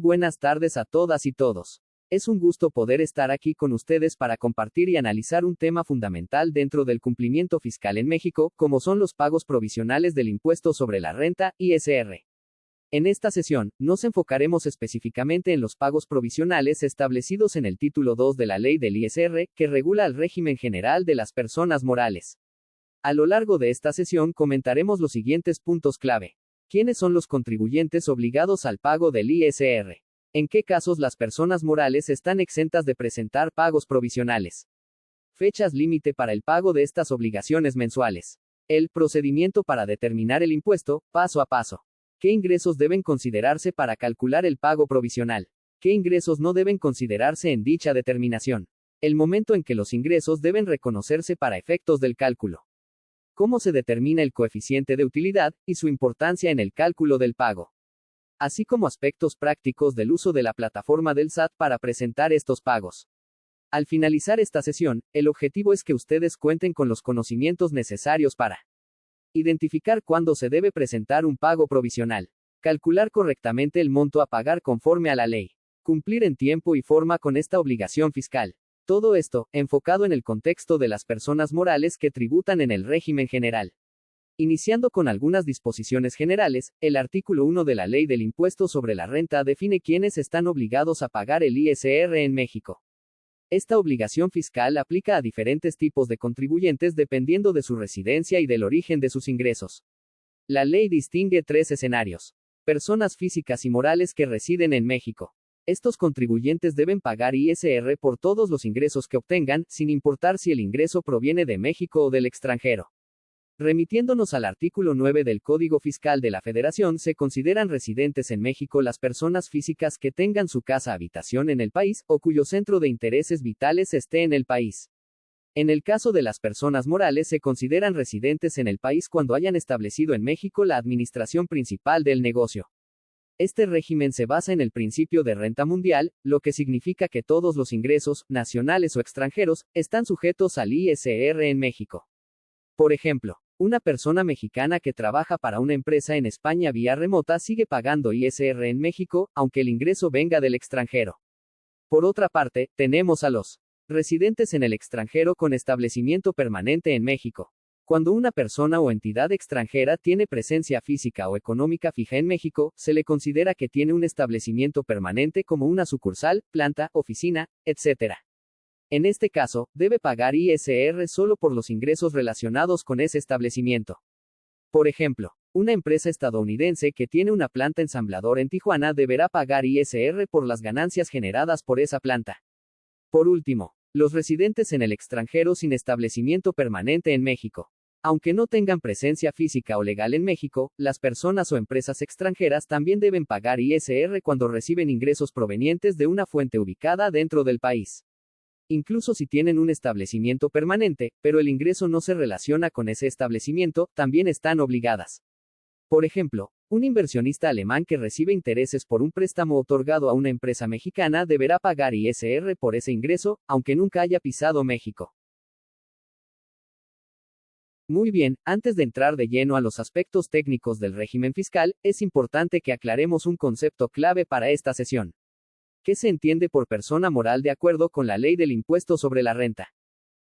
buenas tardes a todas y todos. Es un gusto poder estar aquí con ustedes para compartir y analizar un tema fundamental dentro del cumplimiento fiscal en México, como son los pagos provisionales del impuesto sobre la renta, ISR. En esta sesión, nos enfocaremos específicamente en los pagos provisionales establecidos en el título 2 de la ley del ISR, que regula el régimen general de las personas morales. A lo largo de esta sesión comentaremos los siguientes puntos clave. ¿Quiénes son los contribuyentes obligados al pago del ISR? ¿En qué casos las personas morales están exentas de presentar pagos provisionales? Fechas límite para el pago de estas obligaciones mensuales. El procedimiento para determinar el impuesto, paso a paso. ¿Qué ingresos deben considerarse para calcular el pago provisional? ¿Qué ingresos no deben considerarse en dicha determinación? El momento en que los ingresos deben reconocerse para efectos del cálculo. ¿Cómo se determina el coeficiente de utilidad y su importancia en el cálculo del pago? Así como aspectos prácticos del uso de la plataforma del SAT para presentar estos pagos. Al finalizar esta sesión, el objetivo es que ustedes cuenten con los conocimientos necesarios para identificar cuándo se debe presentar un pago provisional, calcular correctamente el monto a pagar conforme a la ley, cumplir en tiempo y forma con esta obligación fiscal. Todo esto, enfocado en el contexto de las personas morales que tributan en el régimen general. Iniciando con algunas disposiciones generales, el artículo 1 de la Ley del Impuesto sobre la Renta define quiénes están obligados a pagar el ISR en México. Esta obligación fiscal aplica a diferentes tipos de contribuyentes dependiendo de su residencia y del origen de sus ingresos. La ley distingue tres escenarios. Personas físicas y morales que residen en México. Estos contribuyentes deben pagar ISR por todos los ingresos que obtengan, sin importar si el ingreso proviene de México o del extranjero. Remitiéndonos al artículo 9 del Código Fiscal de la Federación, se consideran residentes en México las personas físicas que tengan su casa-habitación en el país, o cuyo centro de intereses vitales esté en el país. En el caso de las personas morales se consideran residentes en el país cuando hayan establecido en México la administración principal del negocio. Este régimen se basa en el principio de renta mundial, lo que significa que todos los ingresos, nacionales o extranjeros, están sujetos al ISR en México. Por ejemplo, una persona mexicana que trabaja para una empresa en España vía remota sigue pagando ISR en México, aunque el ingreso venga del extranjero. Por otra parte, tenemos a los residentes en el extranjero con establecimiento permanente en México. Cuando una persona o entidad extranjera tiene presencia física o económica fija en México, se le considera que tiene un establecimiento permanente como una sucursal, planta, oficina, etc. En este caso, debe pagar ISR solo por los ingresos relacionados con ese establecimiento. Por ejemplo, una empresa estadounidense que tiene una planta ensambladora en Tijuana deberá pagar ISR por las ganancias generadas por esa planta. Por último, los residentes en el extranjero sin establecimiento permanente en México. Aunque no tengan presencia física o legal en México, las personas o empresas extranjeras también deben pagar ISR cuando reciben ingresos provenientes de una fuente ubicada dentro del país. Incluso si tienen un establecimiento permanente, pero el ingreso no se relaciona con ese establecimiento, también están obligadas. Por ejemplo, un inversionista alemán que recibe intereses por un préstamo otorgado a una empresa mexicana deberá pagar ISR por ese ingreso, aunque nunca haya pisado México. Muy bien, antes de entrar de lleno a los aspectos técnicos del régimen fiscal, es importante que aclaremos un concepto clave para esta sesión. ¿Qué se entiende por persona moral de acuerdo con la Ley del Impuesto sobre la Renta?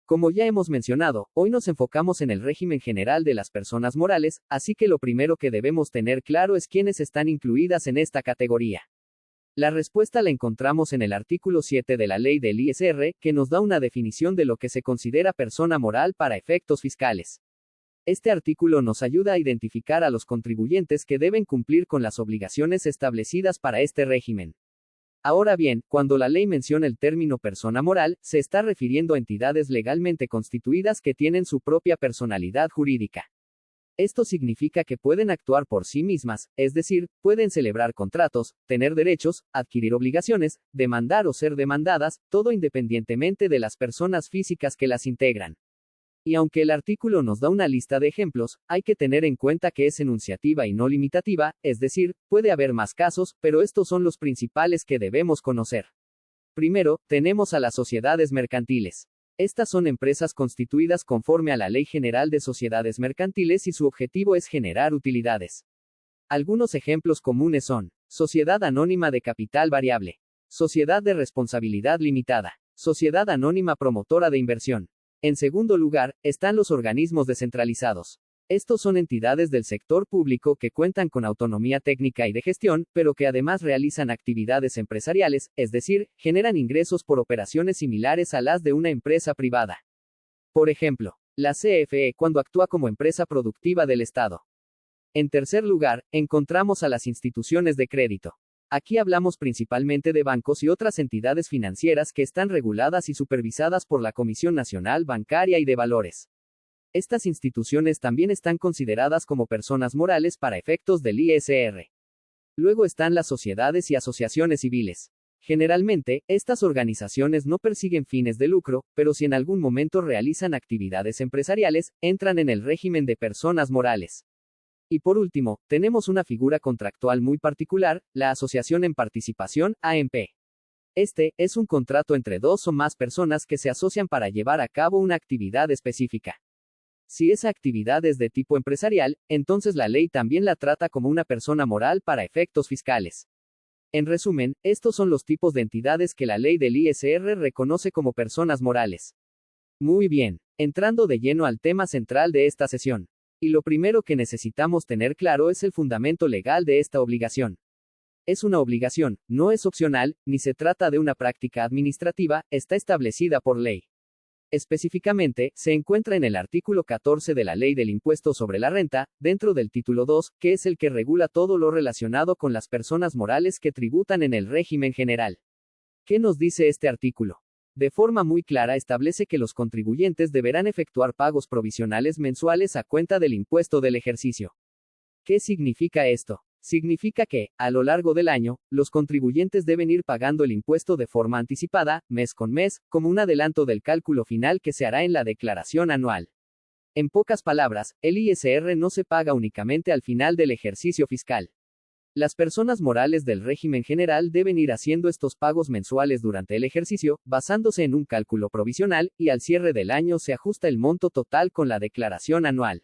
Como ya hemos mencionado, hoy nos enfocamos en el régimen general de las personas morales, así que lo primero que debemos tener claro es quiénes están incluidas en esta categoría. La respuesta la encontramos en el artículo 7 de la ley del ISR, que nos da una definición de lo que se considera persona moral para efectos fiscales. Este artículo nos ayuda a identificar a los contribuyentes que deben cumplir con las obligaciones establecidas para este régimen. Ahora bien, cuando la ley menciona el término persona moral, se está refiriendo a entidades legalmente constituidas que tienen su propia personalidad jurídica. Esto significa que pueden actuar por sí mismas, es decir, pueden celebrar contratos, tener derechos, adquirir obligaciones, demandar o ser demandadas, todo independientemente de las personas físicas que las integran. Y aunque el artículo nos da una lista de ejemplos, hay que tener en cuenta que es enunciativa y no limitativa, es decir, puede haber más casos, pero estos son los principales que debemos conocer. Primero, tenemos a las sociedades mercantiles. Estas son empresas constituidas conforme a la Ley General de Sociedades Mercantiles y su objetivo es generar utilidades. Algunos ejemplos comunes son Sociedad anónima de capital variable. Sociedad de responsabilidad limitada. Sociedad anónima promotora de inversión. En segundo lugar, están los organismos descentralizados. Estos son entidades del sector público que cuentan con autonomía técnica y de gestión, pero que además realizan actividades empresariales, es decir, generan ingresos por operaciones similares a las de una empresa privada. Por ejemplo, la CFE cuando actúa como empresa productiva del Estado. En tercer lugar, encontramos a las instituciones de crédito. Aquí hablamos principalmente de bancos y otras entidades financieras que están reguladas y supervisadas por la Comisión Nacional Bancaria y de Valores. Estas instituciones también están consideradas como personas morales para efectos del ISR. Luego están las sociedades y asociaciones civiles. Generalmente, estas organizaciones no persiguen fines de lucro, pero si en algún momento realizan actividades empresariales, entran en el régimen de personas morales. Y por último, tenemos una figura contractual muy particular, la Asociación en Participación, AMP. Este es un contrato entre dos o más personas que se asocian para llevar a cabo una actividad específica. Si esa actividad es de tipo empresarial, entonces la ley también la trata como una persona moral para efectos fiscales. En resumen, estos son los tipos de entidades que la ley del ISR reconoce como personas morales. Muy bien, entrando de lleno al tema central de esta sesión. Y lo primero que necesitamos tener claro es el fundamento legal de esta obligación. Es una obligación, no es opcional, ni se trata de una práctica administrativa, está establecida por ley. Específicamente, se encuentra en el artículo 14 de la Ley del Impuesto sobre la Renta, dentro del título 2, que es el que regula todo lo relacionado con las personas morales que tributan en el régimen general. ¿Qué nos dice este artículo? De forma muy clara establece que los contribuyentes deberán efectuar pagos provisionales mensuales a cuenta del impuesto del ejercicio. ¿Qué significa esto? Significa que, a lo largo del año, los contribuyentes deben ir pagando el impuesto de forma anticipada, mes con mes, como un adelanto del cálculo final que se hará en la declaración anual. En pocas palabras, el ISR no se paga únicamente al final del ejercicio fiscal. Las personas morales del régimen general deben ir haciendo estos pagos mensuales durante el ejercicio, basándose en un cálculo provisional, y al cierre del año se ajusta el monto total con la declaración anual.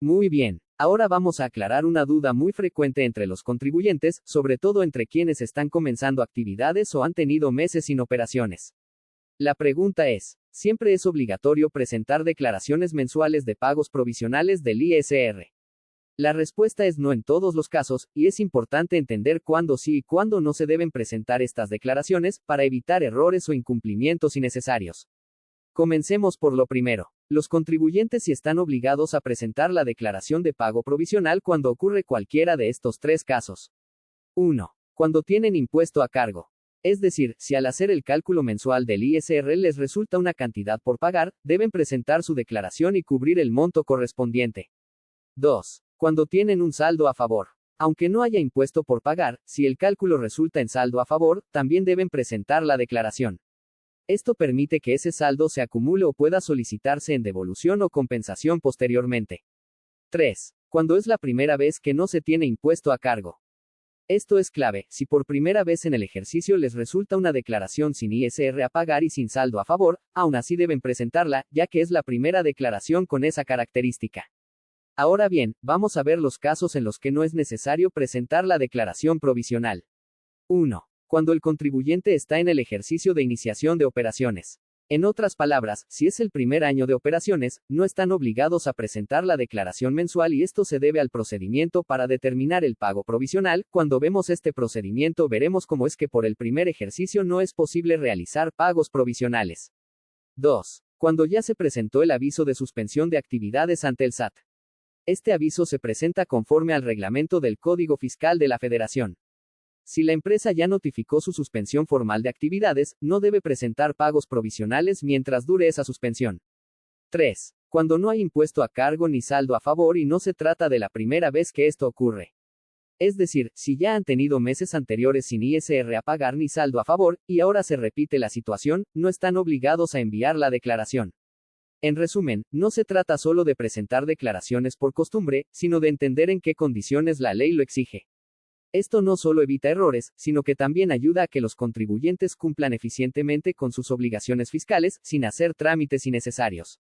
Muy bien, ahora vamos a aclarar una duda muy frecuente entre los contribuyentes, sobre todo entre quienes están comenzando actividades o han tenido meses sin operaciones. La pregunta es, ¿siempre es obligatorio presentar declaraciones mensuales de pagos provisionales del ISR? La respuesta es no en todos los casos, y es importante entender cuándo sí y cuándo no se deben presentar estas declaraciones, para evitar errores o incumplimientos innecesarios. Comencemos por lo primero. Los contribuyentes sí están obligados a presentar la declaración de pago provisional cuando ocurre cualquiera de estos tres casos. 1. Cuando tienen impuesto a cargo. Es decir, si al hacer el cálculo mensual del ISR les resulta una cantidad por pagar, deben presentar su declaración y cubrir el monto correspondiente. 2. Cuando tienen un saldo a favor. Aunque no haya impuesto por pagar, si el cálculo resulta en saldo a favor, también deben presentar la declaración. Esto permite que ese saldo se acumule o pueda solicitarse en devolución o compensación posteriormente. 3. Cuando es la primera vez que no se tiene impuesto a cargo. Esto es clave, si por primera vez en el ejercicio les resulta una declaración sin ISR a pagar y sin saldo a favor, aún así deben presentarla, ya que es la primera declaración con esa característica. Ahora bien, vamos a ver los casos en los que no es necesario presentar la declaración provisional. 1. Cuando el contribuyente está en el ejercicio de iniciación de operaciones. En otras palabras, si es el primer año de operaciones, no están obligados a presentar la declaración mensual y esto se debe al procedimiento para determinar el pago provisional. Cuando vemos este procedimiento veremos cómo es que por el primer ejercicio no es posible realizar pagos provisionales. 2. Cuando ya se presentó el aviso de suspensión de actividades ante el SAT. Este aviso se presenta conforme al reglamento del Código Fiscal de la Federación. Si la empresa ya notificó su suspensión formal de actividades, no debe presentar pagos provisionales mientras dure esa suspensión. 3. Cuando no hay impuesto a cargo ni saldo a favor y no se trata de la primera vez que esto ocurre. Es decir, si ya han tenido meses anteriores sin ISR a pagar ni saldo a favor, y ahora se repite la situación, no están obligados a enviar la declaración. En resumen, no se trata solo de presentar declaraciones por costumbre, sino de entender en qué condiciones la ley lo exige. Esto no solo evita errores, sino que también ayuda a que los contribuyentes cumplan eficientemente con sus obligaciones fiscales, sin hacer trámites innecesarios.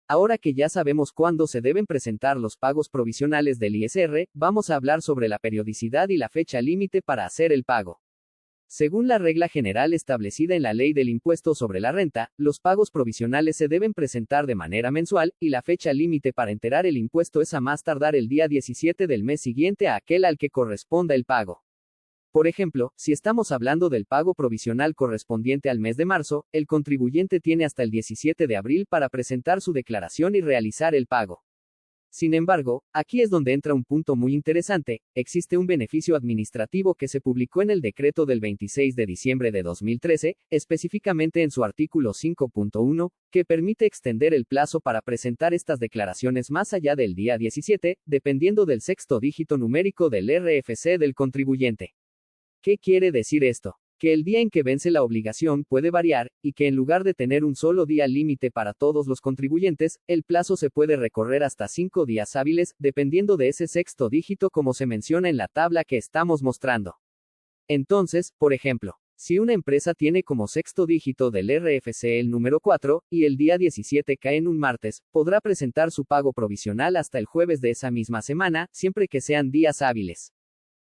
Ahora que ya sabemos cuándo se deben presentar los pagos provisionales del ISR, vamos a hablar sobre la periodicidad y la fecha límite para hacer el pago. Según la regla general establecida en la Ley del Impuesto sobre la Renta, los pagos provisionales se deben presentar de manera mensual, y la fecha límite para enterar el impuesto es a más tardar el día 17 del mes siguiente a aquel al que corresponda el pago. Por ejemplo, si estamos hablando del pago provisional correspondiente al mes de marzo, el contribuyente tiene hasta el 17 de abril para presentar su declaración y realizar el pago. Sin embargo, aquí es donde entra un punto muy interesante: existe un beneficio administrativo que se publicó en el decreto del 26 de diciembre de 2013, específicamente en su artículo 5.1, que permite extender el plazo para presentar estas declaraciones más allá del día 17, dependiendo del sexto dígito numérico del RFC del contribuyente. ¿Qué quiere decir esto? Que el día en que vence la obligación puede variar, y que en lugar de tener un solo día límite para todos los contribuyentes, el plazo se puede recorrer hasta 5 días hábiles, dependiendo de ese sexto dígito como se menciona en la tabla que estamos mostrando. Entonces, por ejemplo, si una empresa tiene como sexto dígito del RFC el número 4, y el día 17 cae en un martes, podrá presentar su pago provisional hasta el jueves de esa misma semana, siempre que sean días hábiles.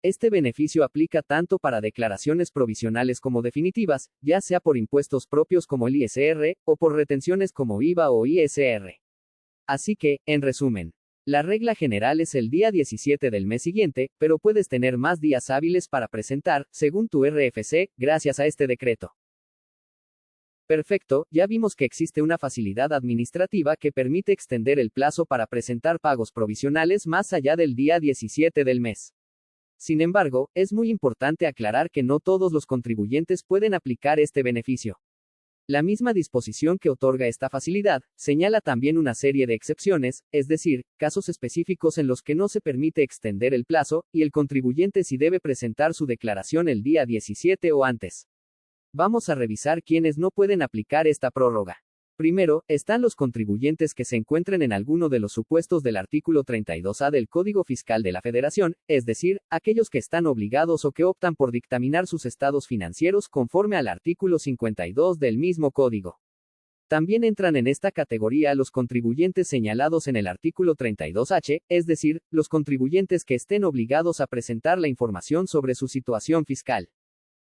Este beneficio aplica tanto para declaraciones provisionales como definitivas, ya sea por impuestos propios como el ISR, o por retenciones como IVA o ISR. Así que, en resumen, la regla general es el día 17 del mes siguiente, pero puedes tener más días hábiles para presentar, según tu RFC, gracias a este decreto. Perfecto, ya vimos que existe una facilidad administrativa que permite extender el plazo para presentar pagos provisionales más allá del día 17 del mes. Sin embargo, es muy importante aclarar que no todos los contribuyentes pueden aplicar este beneficio. La misma disposición que otorga esta facilidad, señala también una serie de excepciones, es decir, casos específicos en los que no se permite extender el plazo, y el contribuyente sí debe presentar su declaración el día 17 o antes. Vamos a revisar quiénes no pueden aplicar esta prórroga. Primero, están los contribuyentes que se encuentren en alguno de los supuestos del artículo 32A del Código Fiscal de la Federación, es decir, aquellos que están obligados o que optan por dictaminar sus estados financieros conforme al artículo 52 del mismo código. También entran en esta categoría los contribuyentes señalados en el artículo 32H, es decir, los contribuyentes que estén obligados a presentar la información sobre su situación fiscal.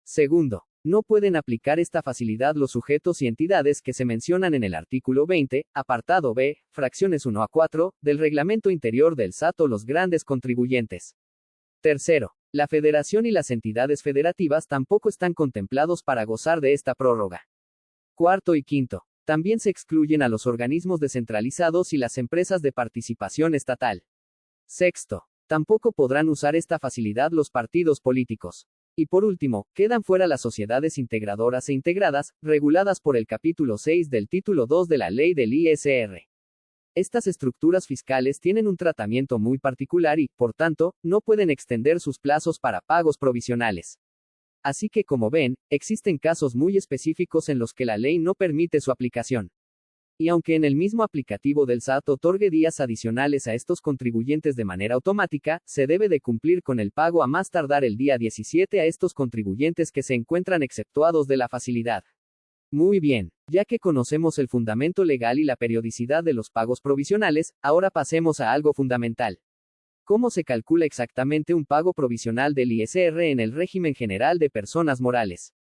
Segundo, no pueden aplicar esta facilidad los sujetos y entidades que se mencionan en el artículo 20, apartado B, fracciones 1 a 4, del Reglamento Interior del SAT o los grandes contribuyentes. Tercero, la Federación y las entidades federativas tampoco están contemplados para gozar de esta prórroga. Cuarto y quinto, también se excluyen a los organismos descentralizados y las empresas de participación estatal. Sexto, tampoco podrán usar esta facilidad los partidos políticos. Y por último, quedan fuera las sociedades integradoras e integradas, reguladas por el capítulo 6 del título 2 de la ley del ISR. Estas estructuras fiscales tienen un tratamiento muy particular y, por tanto, no pueden extender sus plazos para pagos provisionales. Así que, como ven, existen casos muy específicos en los que la ley no permite su aplicación. Y aunque en el mismo aplicativo del SAT otorgue días adicionales a estos contribuyentes de manera automática, se debe de cumplir con el pago a más tardar el día 17 a estos contribuyentes que se encuentran exceptuados de la facilidad. Muy bien, ya que conocemos el fundamento legal y la periodicidad de los pagos provisionales, ahora pasemos a algo fundamental. ¿Cómo se calcula exactamente un pago provisional del ISR en el régimen general de personas morales?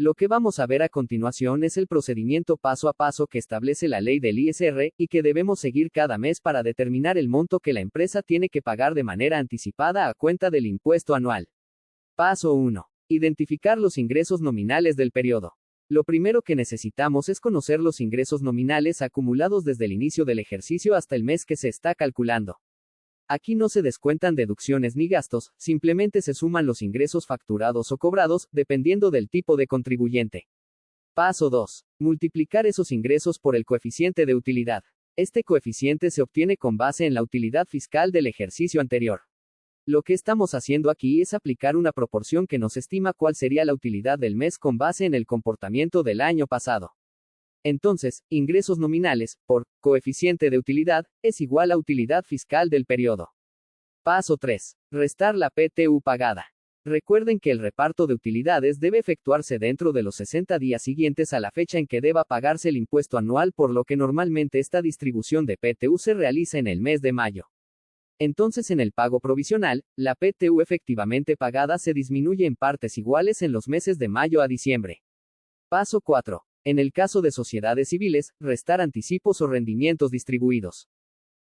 Lo que vamos a ver a continuación es el procedimiento paso a paso que establece la ley del ISR, y que debemos seguir cada mes para determinar el monto que la empresa tiene que pagar de manera anticipada a cuenta del impuesto anual. Paso 1. Identificar los ingresos nominales del periodo. Lo primero que necesitamos es conocer los ingresos nominales acumulados desde el inicio del ejercicio hasta el mes que se está calculando. Aquí no se descuentan deducciones ni gastos, simplemente se suman los ingresos facturados o cobrados, dependiendo del tipo de contribuyente. Paso 2. Multiplicar esos ingresos por el coeficiente de utilidad. Este coeficiente se obtiene con base en la utilidad fiscal del ejercicio anterior. Lo que estamos haciendo aquí es aplicar una proporción que nos estima cuál sería la utilidad del mes con base en el comportamiento del año pasado. Entonces, ingresos nominales, por coeficiente de utilidad, es igual a utilidad fiscal del periodo. Paso 3. Restar la PTU pagada. Recuerden que el reparto de utilidades debe efectuarse dentro de los 60 días siguientes a la fecha en que deba pagarse el impuesto anual, por lo que normalmente esta distribución de PTU se realiza en el mes de mayo. Entonces, en el pago provisional, la PTU efectivamente pagada se disminuye en partes iguales en los meses de mayo a diciembre. Paso 4. En el caso de sociedades civiles, restar anticipos o rendimientos distribuidos.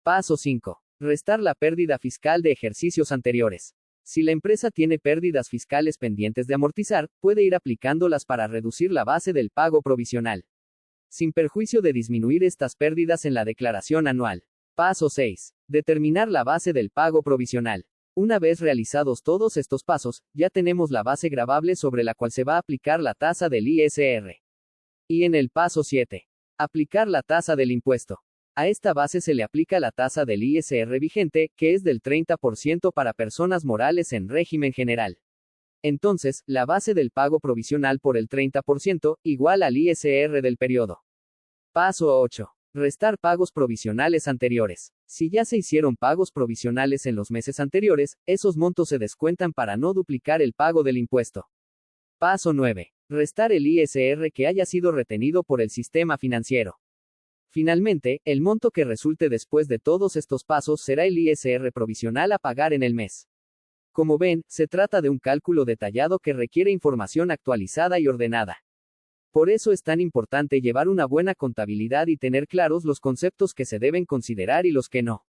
Paso 5. Restar la pérdida fiscal de ejercicios anteriores. Si la empresa tiene pérdidas fiscales pendientes de amortizar, puede ir aplicándolas para reducir la base del pago provisional, sin perjuicio de disminuir estas pérdidas en la declaración anual. Paso 6. Determinar la base del pago provisional. Una vez realizados todos estos pasos, ya tenemos la base gravable sobre la cual se va a aplicar la tasa del ISR. Y en el paso 7. Aplicar la tasa del impuesto. A esta base se le aplica la tasa del ISR vigente, que es del 30% para personas morales en régimen general. Entonces, la base del pago provisional por el 30%, igual al ISR del periodo. Paso 8. Restar pagos provisionales anteriores. Si ya se hicieron pagos provisionales en los meses anteriores, esos montos se descuentan para no duplicar el pago del impuesto. Paso 9. Restar el ISR que haya sido retenido por el sistema financiero. Finalmente, el monto que resulte después de todos estos pasos será el ISR provisional a pagar en el mes. Como ven, se trata de un cálculo detallado que requiere información actualizada y ordenada. Por eso es tan importante llevar una buena contabilidad y tener claros los conceptos que se deben considerar y los que no.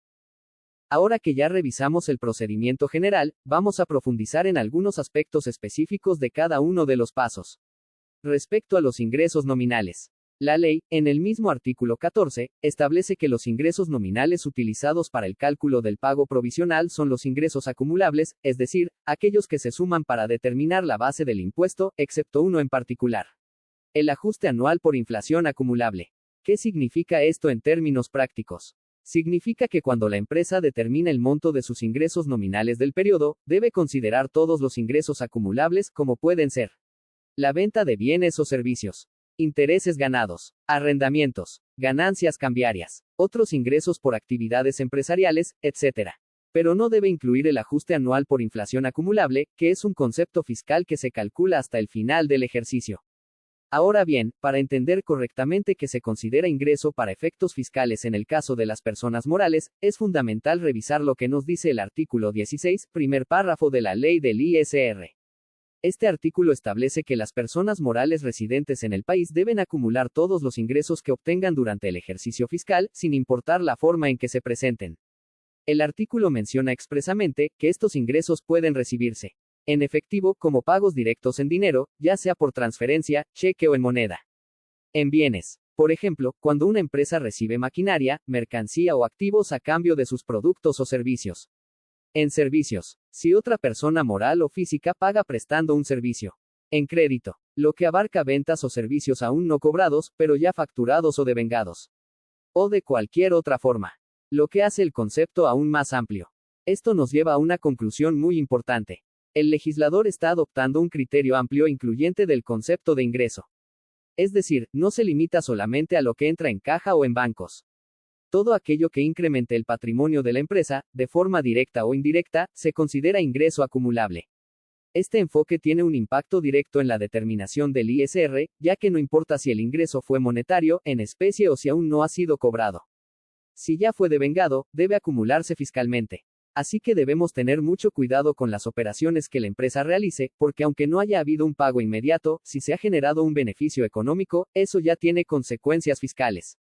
Ahora que ya revisamos el procedimiento general, vamos a profundizar en algunos aspectos específicos de cada uno de los pasos. Respecto a los ingresos nominales. La ley, en el mismo artículo 14, establece que los ingresos nominales utilizados para el cálculo del pago provisional son los ingresos acumulables, es decir, aquellos que se suman para determinar la base del impuesto, excepto uno en particular: el ajuste anual por inflación acumulable. ¿Qué significa esto en términos prácticos? Significa que cuando la empresa determina el monto de sus ingresos nominales del periodo, debe considerar todos los ingresos acumulables, como pueden ser la venta de bienes o servicios, intereses ganados, arrendamientos, ganancias cambiarias, otros ingresos por actividades empresariales, etc. Pero no debe incluir el ajuste anual por inflación acumulable, que es un concepto fiscal que se calcula hasta el final del ejercicio. Ahora bien, para entender correctamente qué se considera ingreso para efectos fiscales en el caso de las personas morales, es fundamental revisar lo que nos dice el artículo 16, primer párrafo de la ley del ISR. Este artículo establece que las personas morales residentes en el país deben acumular todos los ingresos que obtengan durante el ejercicio fiscal, sin importar la forma en que se presenten. El artículo menciona expresamente que estos ingresos pueden recibirse en efectivo, como pagos directos en dinero, ya sea por transferencia, cheque o en moneda. En bienes. Por ejemplo, cuando una empresa recibe maquinaria, mercancía o activos a cambio de sus productos o servicios. En servicios. Si otra persona moral o física paga prestando un servicio. En crédito. Lo que abarca ventas o servicios aún no cobrados, pero ya facturados o devengados. O de cualquier otra forma. Lo que hace el concepto aún más amplio. Esto nos lleva a una conclusión muy importante. El legislador está adoptando un criterio amplio e incluyente del concepto de ingreso. Es decir, no se limita solamente a lo que entra en caja o en bancos. Todo aquello que incremente el patrimonio de la empresa, de forma directa o indirecta, se considera ingreso acumulable. Este enfoque tiene un impacto directo en la determinación del ISR, ya que no importa si el ingreso fue monetario, en especie o si aún no ha sido cobrado. Si ya fue devengado, debe acumularse fiscalmente. Así que debemos tener mucho cuidado con las operaciones que la empresa realice, porque aunque no haya habido un pago inmediato, si se ha generado un beneficio económico, eso ya tiene consecuencias fiscales.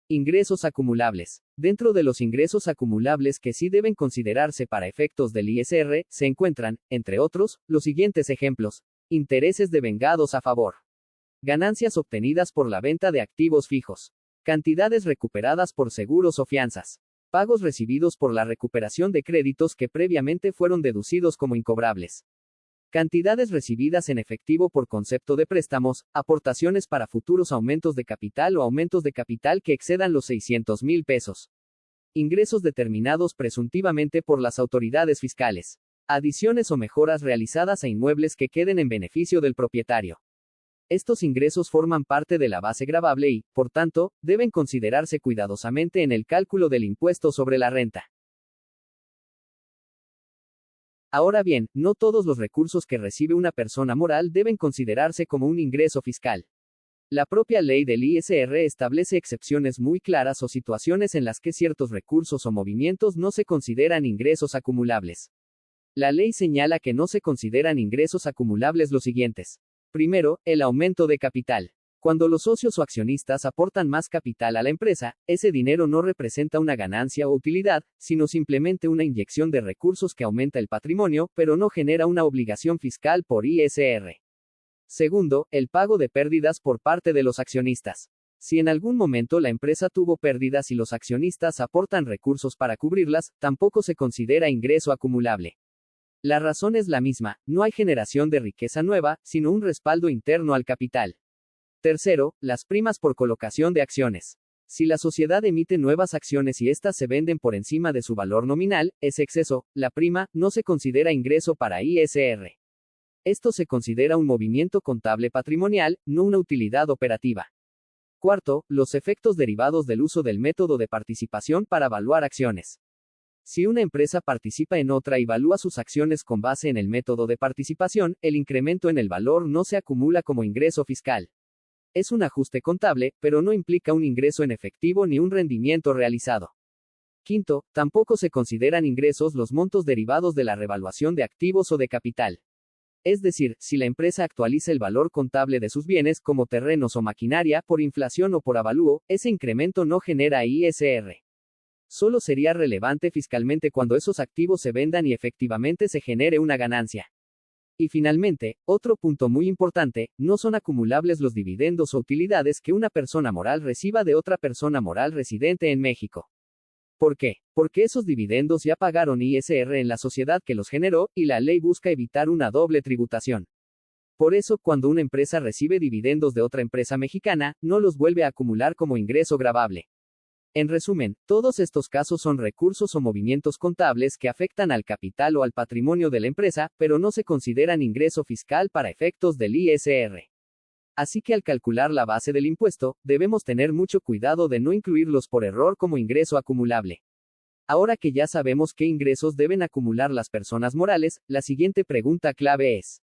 Ingresos acumulables. Dentro de los ingresos acumulables que sí deben considerarse para efectos del ISR, se encuentran, entre otros, los siguientes ejemplos: intereses devengados a favor, ganancias obtenidas por la venta de activos fijos, cantidades recuperadas por seguros o fianzas, pagos recibidos por la recuperación de créditos que previamente fueron deducidos como incobrables, cantidades recibidas en efectivo por concepto de préstamos, aportaciones para futuros aumentos de capital o aumentos de capital que excedan los 600,000 pesos. Ingresos determinados presuntivamente por las autoridades fiscales. Adiciones o mejoras realizadas a inmuebles que queden en beneficio del propietario. Estos ingresos forman parte de la base gravable y, por tanto, deben considerarse cuidadosamente en el cálculo del impuesto sobre la renta. Ahora bien, no todos los recursos que recibe una persona moral deben considerarse como un ingreso fiscal. La propia ley del ISR establece excepciones muy claras o situaciones en las que ciertos recursos o movimientos no se consideran ingresos acumulables. La ley señala que no se consideran ingresos acumulables los siguientes. Primero, el aumento de capital. Cuando los socios o accionistas aportan más capital a la empresa, ese dinero no representa una ganancia o utilidad, sino simplemente una inyección de recursos que aumenta el patrimonio, pero no genera una obligación fiscal por ISR. Segundo, el pago de pérdidas por parte de los accionistas. Si en algún momento la empresa tuvo pérdidas y los accionistas aportan recursos para cubrirlas, tampoco se considera ingreso acumulable. La razón es la misma, no hay generación de riqueza nueva, sino un respaldo interno al capital. Tercero, las primas por colocación de acciones. Si la sociedad emite nuevas acciones y éstas se venden por encima de su valor nominal, ese exceso, la prima, no se considera ingreso para ISR. Esto se considera un movimiento contable patrimonial, no una utilidad operativa. Cuarto, los efectos derivados del uso del método de participación para evaluar acciones. Si una empresa participa en otra y evalúa sus acciones con base en el método de participación, el incremento en el valor no se acumula como ingreso fiscal. Es un ajuste contable, pero no implica un ingreso en efectivo ni un rendimiento realizado. Quinto, tampoco se consideran ingresos los montos derivados de la revaluación de activos o de capital. Es decir, si la empresa actualiza el valor contable de sus bienes, como terrenos o maquinaria, por inflación o por avalúo, ese incremento no genera ISR. Solo sería relevante fiscalmente cuando esos activos se vendan y efectivamente se genere una ganancia. Y finalmente, otro punto muy importante, no son acumulables los dividendos o utilidades que una persona moral reciba de otra persona moral residente en México. ¿Por qué? Porque esos dividendos ya pagaron ISR en la sociedad que los generó, y la ley busca evitar una doble tributación. Por eso, cuando una empresa recibe dividendos de otra empresa mexicana, no los vuelve a acumular como ingreso gravable. En resumen, todos estos casos son recursos o movimientos contables que afectan al capital o al patrimonio de la empresa, pero no se consideran ingreso fiscal para efectos del ISR. Así que al calcular la base del impuesto, debemos tener mucho cuidado de no incluirlos por error como ingreso acumulable. Ahora que ya sabemos qué ingresos deben acumular las personas morales, la siguiente pregunta clave es: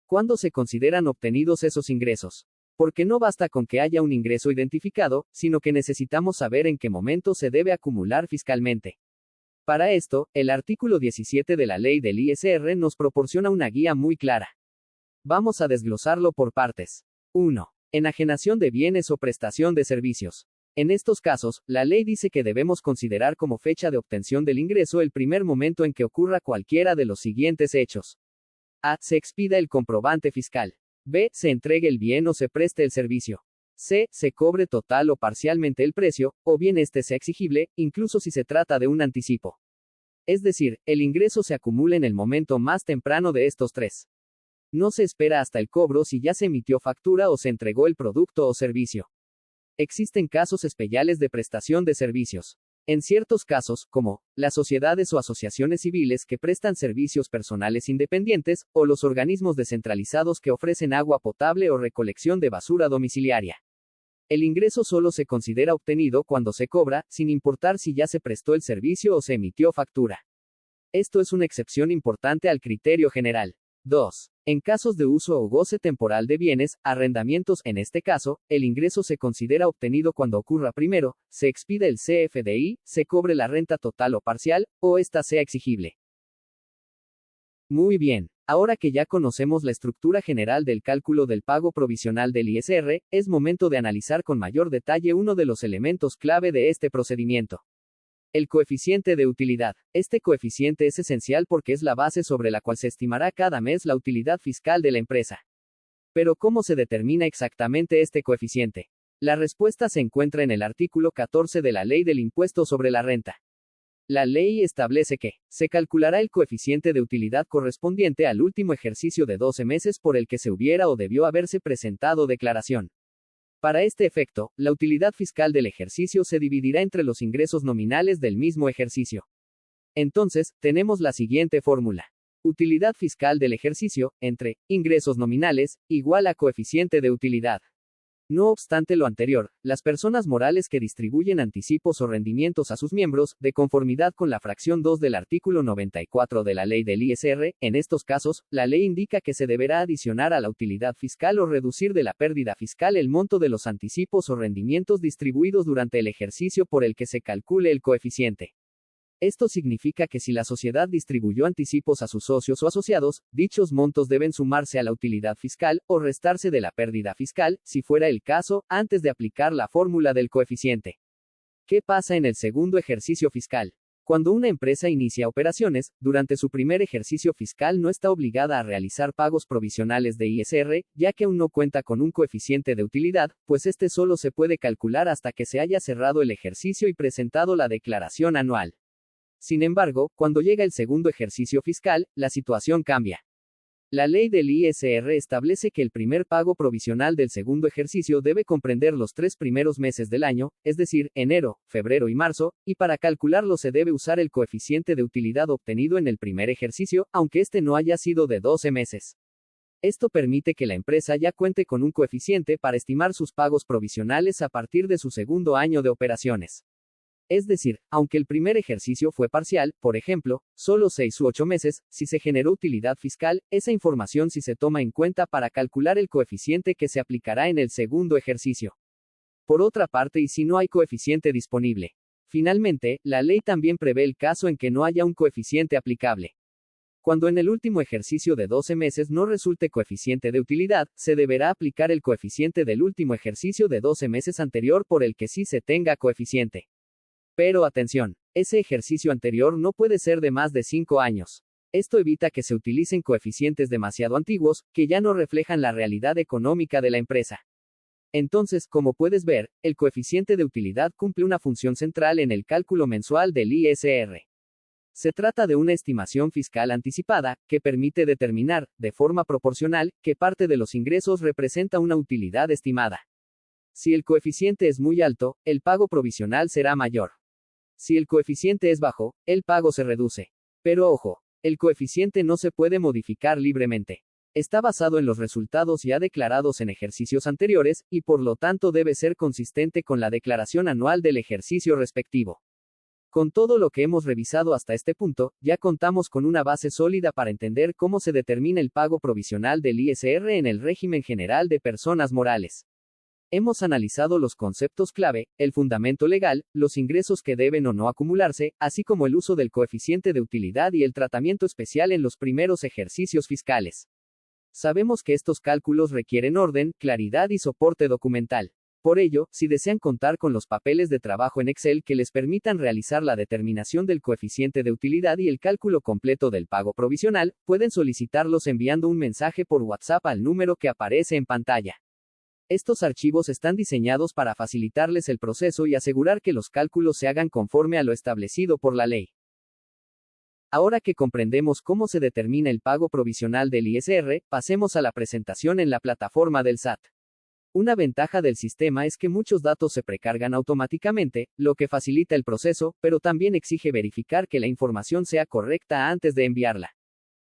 ¿cuándo se consideran obtenidos esos ingresos? Porque no basta con que haya un ingreso identificado, sino que necesitamos saber en qué momento se debe acumular fiscalmente. Para esto, el artículo 17 de la ley del ISR nos proporciona una guía muy clara. Vamos a desglosarlo por partes. 1. Enajenación de bienes o prestación de servicios. En estos casos, la ley dice que debemos considerar como fecha de obtención del ingreso el primer momento en que ocurra cualquiera de los siguientes hechos. A. Se expida el comprobante fiscal. B. Se entregue el bien o se preste el servicio. C. Se cobre total o parcialmente el precio, o bien este sea exigible, incluso si se trata de un anticipo. Es decir, el ingreso se acumula en el momento más temprano de estos tres. No se espera hasta el cobro si ya se emitió factura o se entregó el producto o servicio. Existen casos especiales de prestación de servicios. En ciertos casos, como las sociedades o asociaciones civiles que prestan servicios personales independientes, o los organismos descentralizados que ofrecen agua potable o recolección de basura domiciliaria. El ingreso solo se considera obtenido cuando se cobra, sin importar si ya se prestó el servicio o se emitió factura. Esto es una excepción importante al criterio general. 2. En casos de uso o goce temporal de bienes, arrendamientos, en este caso, el ingreso se considera obtenido cuando ocurra primero, se expida el CFDI, se cobre la renta total o parcial, o ésta sea exigible. Muy bien. Ahora que ya conocemos la estructura general del cálculo del pago provisional del ISR, es momento de analizar con mayor detalle uno de los elementos clave de este procedimiento. El coeficiente de utilidad. Este coeficiente es esencial porque es la base sobre la cual se estimará cada mes la utilidad fiscal de la empresa. Pero ¿cómo se determina exactamente este coeficiente? La respuesta se encuentra en el artículo 14 de la Ley del Impuesto sobre la Renta. La ley establece que se calculará el coeficiente de utilidad correspondiente al último ejercicio de 12 meses por el que se hubiera o debió haberse presentado declaración. Para este efecto, la utilidad fiscal del ejercicio se dividirá entre los ingresos nominales del mismo ejercicio. Entonces, tenemos la siguiente fórmula. Utilidad fiscal del ejercicio, entre ingresos nominales, igual a coeficiente de utilidad. No obstante lo anterior, las personas morales que distribuyen anticipos o rendimientos a sus miembros, de conformidad con la fracción 2 del artículo 94 de la ley del ISR, en estos casos, la ley indica que se deberá adicionar a la utilidad fiscal o reducir de la pérdida fiscal el monto de los anticipos o rendimientos distribuidos durante el ejercicio por el que se calcule el coeficiente. Esto significa que si la sociedad distribuyó anticipos a sus socios o asociados, dichos montos deben sumarse a la utilidad fiscal, o restarse de la pérdida fiscal, si fuera el caso, antes de aplicar la fórmula del coeficiente. ¿Qué pasa en el segundo ejercicio fiscal? Cuando una empresa inicia operaciones, durante su primer ejercicio fiscal no está obligada a realizar pagos provisionales de ISR, ya que aún no cuenta con un coeficiente de utilidad, pues este solo se puede calcular hasta que se haya cerrado el ejercicio y presentado la declaración anual. Sin embargo, cuando llega el segundo ejercicio fiscal, la situación cambia. La ley del ISR establece que el primer pago provisional del segundo ejercicio debe comprender los 3 primeros meses del año, es decir, enero, febrero y marzo, y para calcularlo se debe usar el coeficiente de utilidad obtenido en el primer ejercicio, aunque este no haya sido de 12 meses. Esto permite que la empresa ya cuente con un coeficiente para estimar sus pagos provisionales a partir de su segundo año de operaciones. Es decir, aunque el primer ejercicio fue parcial, por ejemplo, solo 6 u 8 meses, si se generó utilidad fiscal, esa información sí se toma en cuenta para calcular el coeficiente que se aplicará en el segundo ejercicio. Por otra parte, y si no hay coeficiente disponible. Finalmente, la ley también prevé el caso en que no haya un coeficiente aplicable. Cuando en el último ejercicio de 12 meses no resulte coeficiente de utilidad, se deberá aplicar el coeficiente del último ejercicio de 12 meses anterior por el que sí se tenga coeficiente. Pero atención, ese ejercicio anterior no puede ser de más de 5 años. Esto evita que se utilicen coeficientes demasiado antiguos, que ya no reflejan la realidad económica de la empresa. Entonces, como puedes ver, el coeficiente de utilidad cumple una función central en el cálculo mensual del ISR. Se trata de una estimación fiscal anticipada, que permite determinar, de forma proporcional, qué parte de los ingresos representa una utilidad estimada. Si el coeficiente es muy alto, el pago provisional será mayor. Si el coeficiente es bajo, el pago se reduce. Pero ojo, el coeficiente no se puede modificar libremente. Está basado en los resultados ya declarados en ejercicios anteriores, y por lo tanto debe ser consistente con la declaración anual del ejercicio respectivo. Con todo lo que hemos revisado hasta este punto, ya contamos con una base sólida para entender cómo se determina el pago provisional del ISR en el régimen general de personas morales. Hemos analizado los conceptos clave, el fundamento legal, los ingresos que deben o no acumularse, así como el uso del coeficiente de utilidad y el tratamiento especial en los primeros ejercicios fiscales. Sabemos que estos cálculos requieren orden, claridad y soporte documental. Por ello, si desean contar con los papeles de trabajo en Excel que les permitan realizar la determinación del coeficiente de utilidad y el cálculo completo del pago provisional, pueden solicitarlos enviando un mensaje por WhatsApp al número que aparece en pantalla. Estos archivos están diseñados para facilitarles el proceso y asegurar que los cálculos se hagan conforme a lo establecido por la ley. Ahora que comprendemos cómo se determina el pago provisional del ISR, pasemos a la presentación en la plataforma del SAT. Una ventaja del sistema es que muchos datos se precargan automáticamente, lo que facilita el proceso, pero también exige verificar que la información sea correcta antes de enviarla.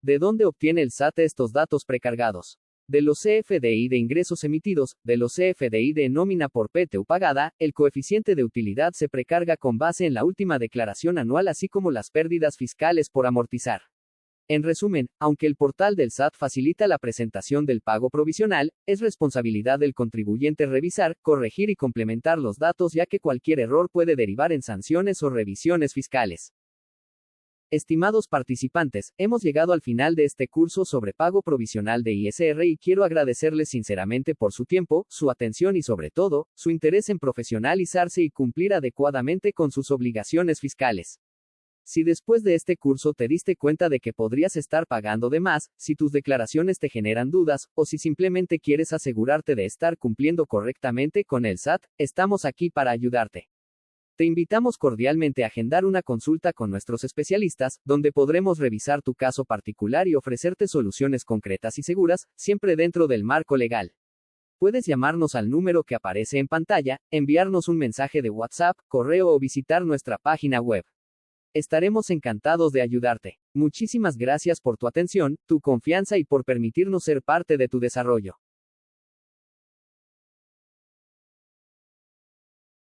¿De dónde obtiene el SAT estos datos precargados? De los CFDI de ingresos emitidos, de los CFDI de nómina por PTU pagada, el coeficiente de utilidad se precarga con base en la última declaración anual así como las pérdidas fiscales por amortizar. En resumen, aunque el portal del SAT facilita la presentación del pago provisional, es responsabilidad del contribuyente revisar, corregir y complementar los datos ya que cualquier error puede derivar en sanciones o revisiones fiscales. Estimados participantes, hemos llegado al final de este curso sobre pago provisional de ISR y quiero agradecerles sinceramente por su tiempo, su atención y sobre todo, su interés en profesionalizarse y cumplir adecuadamente con sus obligaciones fiscales. Si después de este curso te diste cuenta de que podrías estar pagando de más, si tus declaraciones te generan dudas, o si simplemente quieres asegurarte de estar cumpliendo correctamente con el SAT, estamos aquí para ayudarte. Te invitamos cordialmente a agendar una consulta con nuestros especialistas, donde podremos revisar tu caso particular y ofrecerte soluciones concretas y seguras, siempre dentro del marco legal. Puedes llamarnos al número que aparece en pantalla, enviarnos un mensaje de WhatsApp, correo o visitar nuestra página web. Estaremos encantados de ayudarte. Muchísimas gracias por tu atención, tu confianza y por permitirnos ser parte de tu desarrollo.